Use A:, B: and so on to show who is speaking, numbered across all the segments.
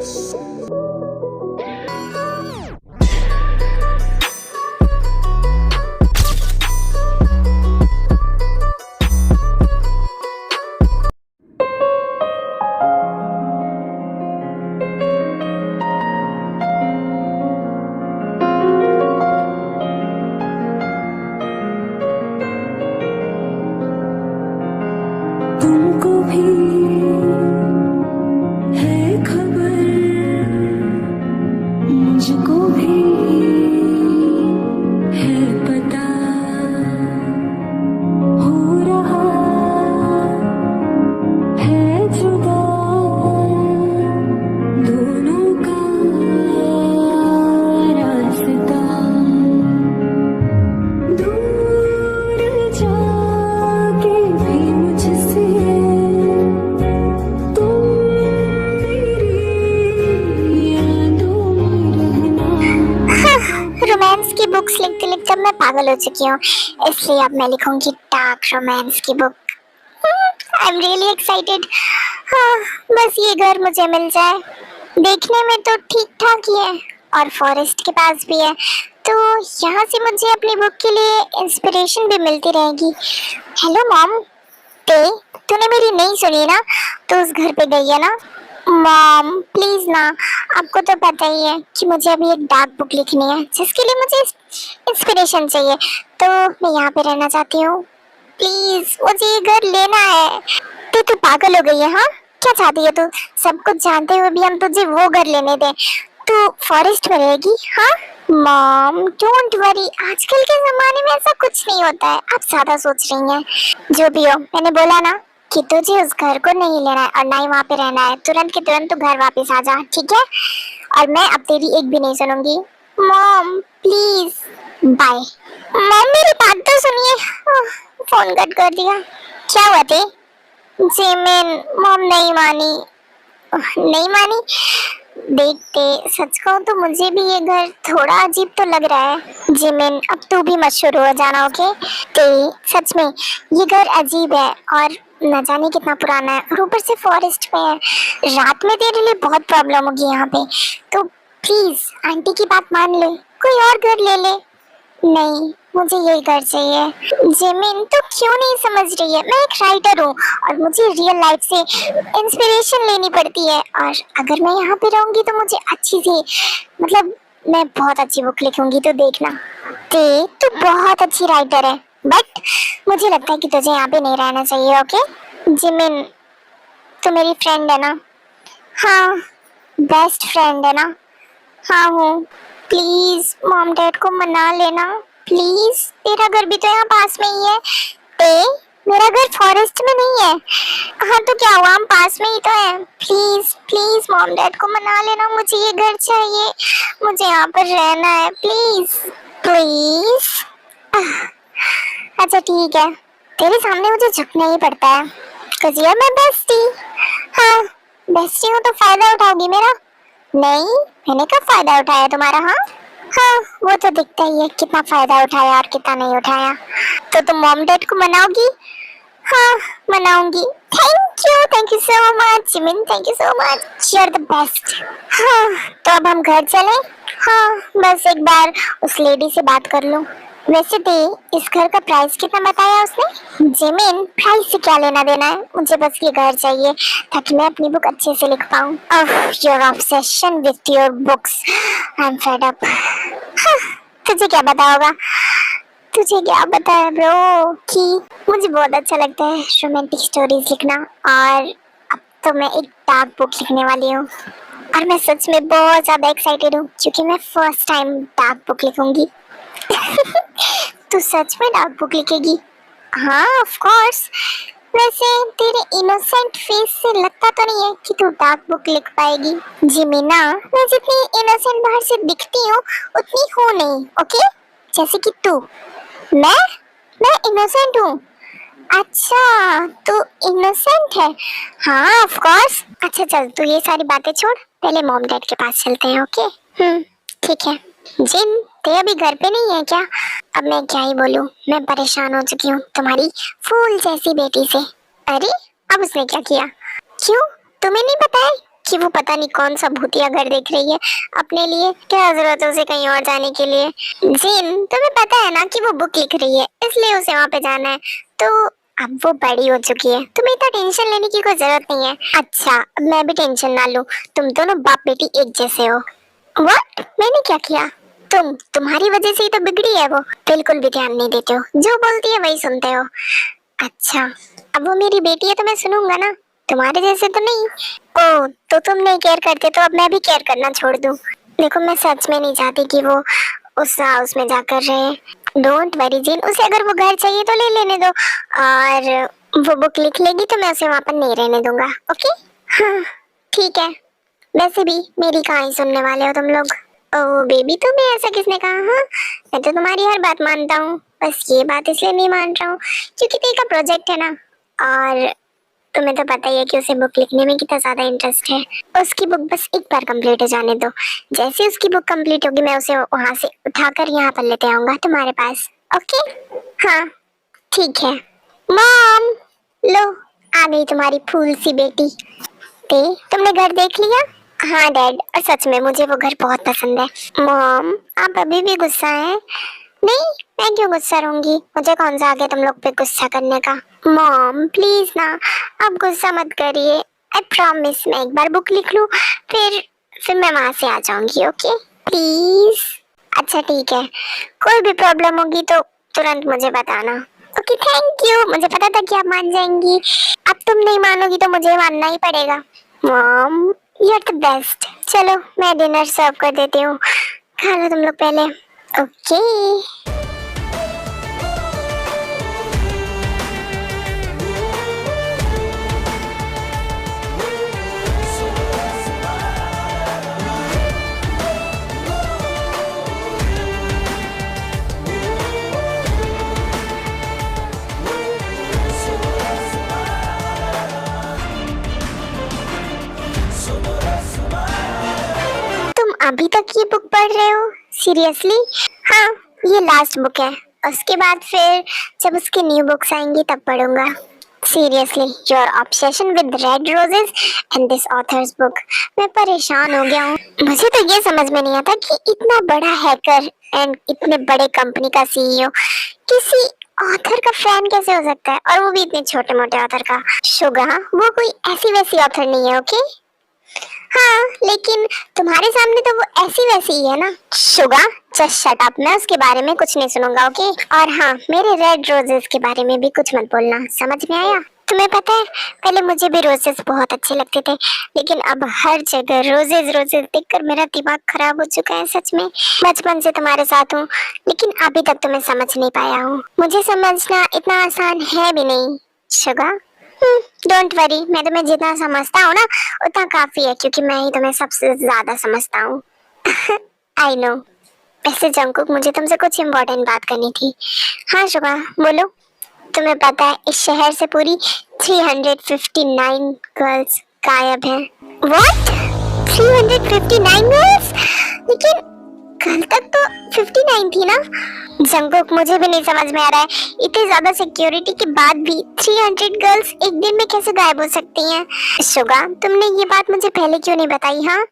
A: तुमको भी है खबर, मुझको भी है पता, हो रहा है जुदा दोनों का रास्ता, दूर जाके भी मुझसे तुम मेरी यादों में रहना।
B: रोमांस की बुक्स लिखते लिखते मैं पागल हो चुकी हूँ, इसलिए अब मैं लिखूंगी डार्क रोमांस की book. I am really excited. बस ये घर मुझे मिल जाए। देखने में तो ठीक ठाक ही है और फॉरेस्ट के पास भी है, तो यहाँ से मुझे अपनी बुक के लिए इंस्पिरेशन भी मिलती रहेगी। हेलो मॉम, तूने मेरी नहीं सुनी ना? तो उस घर पे गई है ना? मॉम प्लीज ना, आपको तो पता ही है कि मुझे अभी एक डार्क बुक लिखनी है जिसके लिए मुझे इंस्पिरेशन चाहिए, तो मैं यहाँ पे रहना चाहती हूँ। प्लीज मुझे ये घर लेना है। तू पागल हो गई है? हाँ, क्या चाहती है तू? सब कुछ जानते हुए भी हम तुझे वो घर लेने दें? तू फॉरेस्ट में रहेगी? हाँ मॉम डोंट वरी, आजकल के जमाने में ऐसा कुछ नहीं होता है, आप ज्यादा सोच रही हैं। जो भी हो, मैंने बोला ना कि तुझे उस घर को नहीं लेना है और ना ही वहाँ पे रहना है। तुरंत के तुरंत तू घर वापस आ जा, ठीक है? और मैं अब तेरी एक भी नहीं सुनूंगी। Mom please bye. मॉम मेरी बात तो सुनिए। फोन कट कर दिया। क्या हुआ थे? जिमिन, मॉम नहीं मानी। नहीं मानी? देखते सच कहूँ तो मुझे भी ये घर थोड़ा अजीब तो लग रहा है। जिमिन अब तू भी मत शुरू हो जाना, ओके? ते सच में ये घर अजीब है और न जाने कितना पुराना है और ऊपर से फॉरेस्ट में है। रात में तेरे लिए बहुत प्रॉब्लम होगी यहाँ पे, तो प्लीज आंटी की बात मान ले, कोई और घर ले ले। नहीं, मुझे यही घर चाहिए। जिमिन तो क्यों नहीं समझ रही है? मैं एक राइटर हूँ और मुझे रियल लाइफ से इंस्पिरेशन लेनी पड़ती है, और अगर मैं यहाँ पे रहूंगी तो मुझे अच्छी सी, मतलब मैं बहुत अच्छी बुक लिखूंगी, तो देखना। तू बहुत अच्छी राइटर है, बट मुझे लगता है कि तुझे यहाँ पे नहीं रहना चाहिए, ओके? जिमिन तू मेरी फ्रेंड है ना? हाँ, बेस्ट फ्रेंड है ना? हाँ हूँ। प्लीज मॉम डैड को मना लेना, प्लीज। तेरा घर भी तो यहाँ पास में ही है। मेरा घर फॉरेस्ट में नहीं है। हाँ तो क्या हुआ, हम पास में ही तो है। प्लीज प्लीज मॉम डैड को मना लेना, मुझे ये घर चाहिए, मुझे यहाँ पर रहना है, प्लीज प्लीज। अच्छा ठीक है, तेरे सामने मुझे झुकना ही पड़ता है, क्योंकि मैं बेस्टी। हाँ बेस्टी हूँ तो फायदा उठाओगी मेरा? नहीं, मैंने कब फायदा उठाया तुम्हारा? हाँ वो तो दिखता ही है कितना फायदा उठाया और कितना नहीं उठाया। तो तुम मॉम डैड को मनाओगी? हाँ मनाऊंगी। Thank you so much Jimin, thank you so much, you are the best. हाँ तो अब हम घर चलें? हाँ बस एक बार उस लेडी से बात कर लूं। वैसे दे, इस घर का प्राइस कितना बताया उसने? जिमिन प्राइस से क्या लेना देना है, मुझे बस ये घर चाहिए ताकि मैं अपनी बुक अच्छे से लिख पाऊँ। Your obsession with your books, I am fed up. तुझे क्या पता होगा? तुझे क्या पता है ब्रो कि मुझे बहुत अच्छा लगता है रोमांटिक स्टोरीज लिखना, और अब तो मैं एक डार्क बुक लिखने वाली हूँ और मैं सच में बहुत ज्यादा एक्साइटेड हूँ क्योंकि मैं फर्स्ट टाइम डार्क बुक लिखूंगी। तू सच में डार्क बुक लिखेगी? हाँ ऑफ कोर्स। वैसे तेरे इनोसेंट फेस से लगता तो नहीं है कि तू डार्क बुक लिख पाएगी। जिमिना, मैं जितनी इनोसेंट बाहर से दिखती हूँ उतनी हूँ नहीं, ओके? जैसे कि तू। मैं इनोसेंट हूँ? अच्छा तू इनोसेंट है? हाँ ऑफ कोर्स। अच्छा चल तू ये सारी बातें छोड़, पहले मॉम डैड के पास चलते हैं, ओके? ठीक है। जिन ते अभी घर पे नहीं है क्या? अब मैं क्या ही बोलूं, मैं परेशान हो चुकी हूँ तुम्हारी फूल जैसी बेटी से। अरे अब उसने क्या किया? क्यों, तुम्हें नहीं पता है कि वो पता नहीं कौन सा भूतिया घर देख रही है अपने लिए। क्या जरूरत है उसे कहीं और जाने के लिए। जिन, तुम्हें पता है ना कि वो बुक लिख रही है, इसलिए उसे वहाँ पे जाना है। तो अब वो बड़ी हो चुकी है, तुम्हें इतना टेंशन लेने की कोई जरूरत नहीं है। अच्छा, अब मैं भी टेंशन ना लूं, तुम दोनों बाप बेटी एक जैसे हो। व्हाट? मैंने क्या किया? तुम्हारी वजह से ही तो बिगड़ी है वो। बिल्कुल भी ध्यान नहीं देते हो, जो बोलती है वही सुनते हो। अच्छा, अब वो मेरी बेटी है तो मैं सुनूंगा ना, तुम्हारे जैसे तो नहीं। ओह, तो तुम नहीं केयर करते तो अब मैं भी केयर करना छोड़ दूं। देखो, मैं सच में नहीं चाहती कि वो उस हाउस में जाकर रहे। डोंट वरी जिन, उसे अगर वो घर चाहिए तो ले लेने दो, और वो बुक लिख लेगी तो मैं उसे वहां पर नहीं रहने दूंगा। ओके? हाँ, ठीक है। वैसे भी मेरी कहाँ ही सुनने वाले हो तुम लोग। ओह बेबी, तुम्हें ऐसा किसने कहा? हाँ, मैं तो तुम्हारी हर बात मानता हूँ, बस ये बात इसलिए नहीं मान रहा हूँ क्योंकि तेरे का प्रोजेक्ट है ना, और तुम्हें तो पता ही है कि उसे बुक लिखने में कितना ज्यादा इंटरेस्ट है। उसकी बुक बस एक बार कंप्लीट हो जाने दो, जैसे उसकी बुक कंप्लीट होगी मैं उसे वहां से उठाकर यहाँ पर लेते आऊंगा तुम्हारे पास। ओके? हाँ, ठीक है। मॉम, लो, आ गई तुम्हारी फूल सी बेटी। तुमने घर देख लिया? हाँ डैड, और सच में मुझे वो घर बहुत पसंद है। मॉम, आप अभी भी गुस्सा हैं? नहीं, मैं क्यों गुस्सा रहूंगी, मुझे कौन सा आ गया तुम लोग पे गुस्सा करने का। मॉम प्लीज ना, आप गुस्सा मत करिए। आई प्रॉमिस, मैं एक बार बुक लिख लूं, फिर मैं वहां से आ जाऊंगी। Okay please? अच्छा ठीक है, कोई भी प्रॉब्लम होगी तो तुरंत मुझे बताना। ओके थैंक यू, मुझे पता था कि आप मान जाएंगी। अब तुम नहीं मानोगी तो मुझे मानना ही पड़ेगा। Mom you are the best. चलो मैं डिनर सर्व कर देती हूँ, खा लो तुम लोग पहले। ओके। तुम अभी तक ये बुक पढ़ रहे हो? सीरियसली? हाँ, ये लास्ट बुक है, उसके बाद फिर जब उसकी न्यू बुक्स आएंगी तब पढ़ूंगा। Seriously, your obsession with red roses and this authors book. मैं परेशान हो गया हूँ। मुझे तो ये समझ में नहीं आता कि इतना बड़ा हैकर एंड इतने बड़े कंपनी का सीईओ किसी ऑथर का फैन कैसे हो सकता है, और वो भी इतने छोटे मोटे ऑथर का। शुगा, वो कोई ऐसी वैसी ऑथर नहीं है। ओके? हाँ, लेकिन तुम्हारे सामने तो वो ऐसी वैसी ही है ना। शुगा जस्ट शट अप, मैं उसके बारे में कुछ नहीं सुनूंगा। ओके? और हाँ, मेरे रेड रोजेस के बारे में भी कुछ मत बोलना, समझ में आया? तुम्हें पता है, पहले मुझे भी रोजेस बहुत अच्छे लगते थे, लेकिन अब हर जगह रोजेस रोजेस देखकर मेरा दिमाग खराब हो चुका है। सच में बचपन से तुम्हारे साथ हूँ, लेकिन अभी तक तुम्हें समझ नहीं पाया हूँ। मुझे समझना इतना आसान है भी नहीं। शुगा, डोंट वरी, मैं तुम्हें जितना समझता हूँ ना उतना काफी है, क्योंकि मैं ही तुम्हें सबसे ज्यादा समझता हूँ। I know. वैसे जंकुक, मुझे तुमसे कुछ इम्पोर्टेंट बात करनी थी। हाँ शुगा, बोलो। तुम्हें पता है इस शहर से पूरी 359 गर्ल्स गायब हैं। What? 359 गर्ल्स? लेकिन कल तक तो 59 थी ना? जंकुक, मुझे भी नहीं समझ में आ रहा है, इतनी ज्यादा सिक्योरिटी के बाद भी 300 गर्ल्स एक दिन में कैसे गायब हो सकती हैं? शुगा, तुमने ये बात मुझे पहले क्यों नहीं बताई? हाँ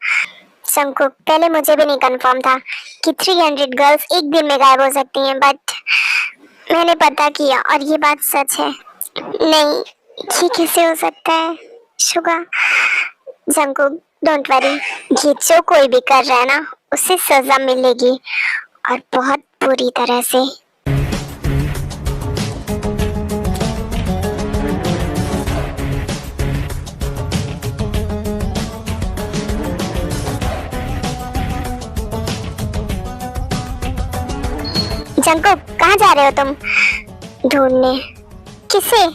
B: जंकुक, पहले मुझे भी नहीं कंफर्म था कि 300 गर्ल्स एक दिन में गायब हो सकती हैं, बट मैंने पता किया और ये बात सच है। नहीं, ये कैसे हो सकता है? शुगा, जंकुक, डोंट वरी, ये जो कोई भी कर रहा है ना उसे सजा मिलेगी, और बहुत बुरी तरह से। जंकुक, कहाँ जा रहे हो तुम? ढूंढने। किसे?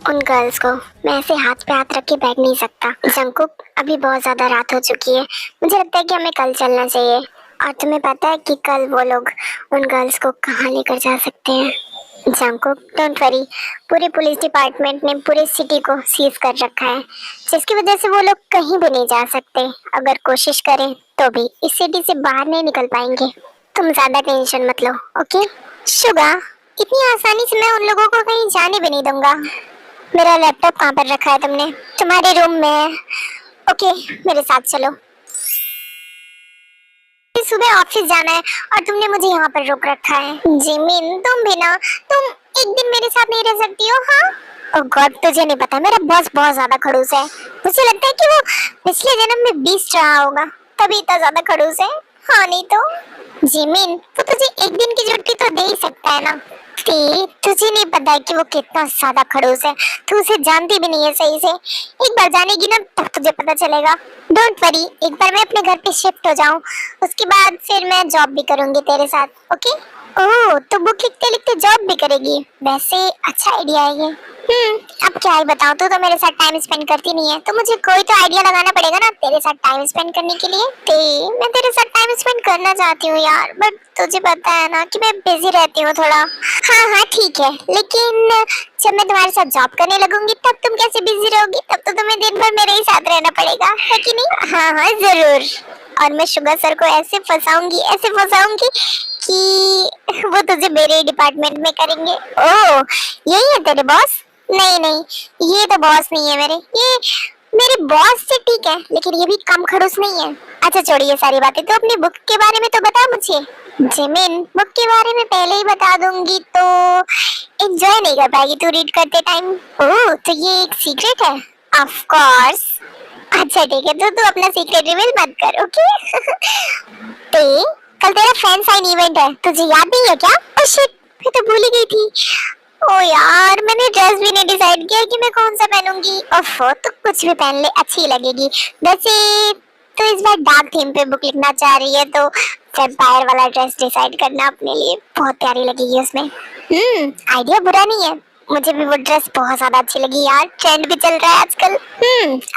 B: उन गर्ल्स को। मैं ऐसे हाथ पे हाथ रख के बैठ नहीं सकता। जंकुक, अभी बहुत ज्यादा रात हो चुकी है, मुझे लगता है कि हमें कल चलना चाहिए। और तुम्हें पता है कि कल वो लोग उन गर्ल्स को कहाँ लेकर जा सकते हैं? जंकुक, डोंट वरी, पूरे पुलिस डिपार्टमेंट ने पूरे सिटी को सीज कर रखा है, जिसकी वजह से वो लोग कहीं भी नहीं जा सकते। अगर कोशिश करें तो भी इस सिटी से बाहर नहीं निकल पाएंगे। तुम ज्यादा टेंशन मत लो। ओके? शुगा, इतनी आसानी से मैं उन लोगों को कहीं जाने भी नहीं दूंगा। मेरा लैपटॉप कहाँ पर रखा है तुमने? तुम्हारे रूम में है। ओके, मेरे साथ चलो। सुबह ऑफिस जाना है और तुमने मुझे यहाँ पर रोक रखा है। जिमिन, तुम भी ना, तुम एक दिन मेरे साथ नहीं रह सकती हो? हाँ। ओह गॉड, तुझे नहीं पता, मेरा बॉस बहुत ज्यादा खड़ूस है। मुझे लगता है कि वो पिछले जन्म में बीस्ट रहा होगा, तभी इतना ज्यादा खड़ूस है। हाँ नहीं तो। जिमिन, वो तुझे एक दिन की छुट्टी तो दे ही सकता है ना। तुझे नहीं पता है कि वो कितना ज्यादा खड़ूस है। तू उसे जानती भी नहीं है सही से। एक बार जानेगी ना तब तुझे पता चलेगा। डोंट वरी, एक बार मैं अपने घर पे शिफ्ट हो जाऊं, उसके बाद फिर मैं जॉब भी करूंगी तेरे साथ। ओके? ओह, तो बुक लिखते लिखते जॉब भी करेगी? वैसे अच्छा आइडिया है ये। अब क्या ही बताऊं, तू तो मेरे साथ टाइम स्पेंड करती नहीं है, तो मुझे कोई तो आइडिया लगाना पड़ेगा ना तेरे साथ टाइम स्पेंड करने के लिए। मैं तेरे साथ टाइम स्पेंड करना चाहती हूँ यार, बट तुझे पता है ना कि मैं बिजी रहती हूँ थोड़ा। हाँ हाँ ठीक है, लेकिन जब मैं तुम्हारे साथ जॉब करने लगूंगी तब तुम कैसे बिजी रहोगी? तब तो तुम्हें दिन भर मेरे ही साथ रहना पड़ेगा, है कि नहीं? हाँ हाँ जरूर। और मैं शुगर सर को ऐसे फंसाऊंगी कि वो तुझे मेरे डिपार्टमेंट में करेंगे। ओह, यही है तेरे बॉस? नहीं नहीं, ये तो बॉस नहीं है ये मेरे बॉस से ठीक है, लेकिन ये भी कम खड़ूस नहीं है। अच्छा छोड़िए ये सारी बातें, तो अपनी बुक के बारे में तो बता मुझे। जिमिन, बुक के बारे में पहले ही बता दूंगी तो एंजॉय नहीं कर पाएगी तू रीड करते टाइम। ओह, तो ये एक सीक्रेट है? Of course. अच्छा ठीक है, तो तू अपना सीक्रेट रिवील मत कर, ओके? कल तेरा फैन साइन इवेंट है, तुझे याद नहीं है क्या? ओह शिट, मैं तो भूल ही गई थी। ओ यार, मैंने ड्रेस भी नहीं डिसाइड किया कि मैं कौन सा पहनूंगी। ओफो, तो कुछ भी पहन ले, अच्छी लगेगी। वैसे तो इस बार डार्क थीम पे बुक लिखना चाह रही है, तो वैम्पायर वाला ड्रेस डिसाइड करना अपने लिए, बहुत प्यारी लगेगी उसमें। आइडिया बुरा नहीं है, मुझे भी वो ड्रेस बहुत ज्यादा अच्छी लगी यार, ट्रेंड भी चल रहा है आजकल।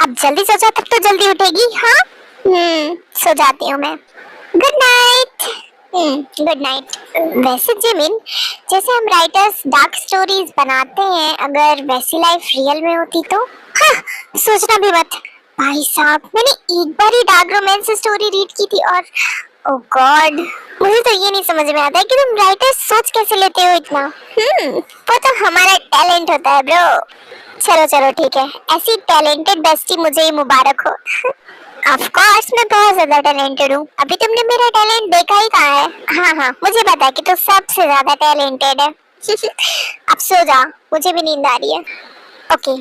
B: अब जल्दी सोचा तब तो जल्दी उठेगी। हाँ सो जाती हूँ मैं। Good night. Good night. वैसे जिमिन, जैसे हम राइटर्स डार्क स्टोरीज बनाते हैं, अगर वैसी लाइफ रियल में होती तो? हाँ, सोचना भी मत। भाई साहब, मैंने एक बार ही डार्क रोमांस स्टोरी रीड की थी और ओह गॉड, मुझे तो ये नहीं समझ में आता है कि तुम राइटर्स सोच कैसे लेते हो इतना। वो तो हमारा टैलेंट होता है ब्रो। चलो चलो ठीक है, ऐसी टैलेंटेड बेस्टी मुझे ही मुबारक हो। ऑफ कोर्स, मैं बहुत ज्यादा टैलेंटेड हूँ, अभी तुमने मेरा टैलेंट देखा ही कहाँ है। हाँ हाँ, मुझे पता है कि तू सबसे ज्यादा टैलेंटेड है। अब सो जा, मुझे भी नींद आ रही है। ओके।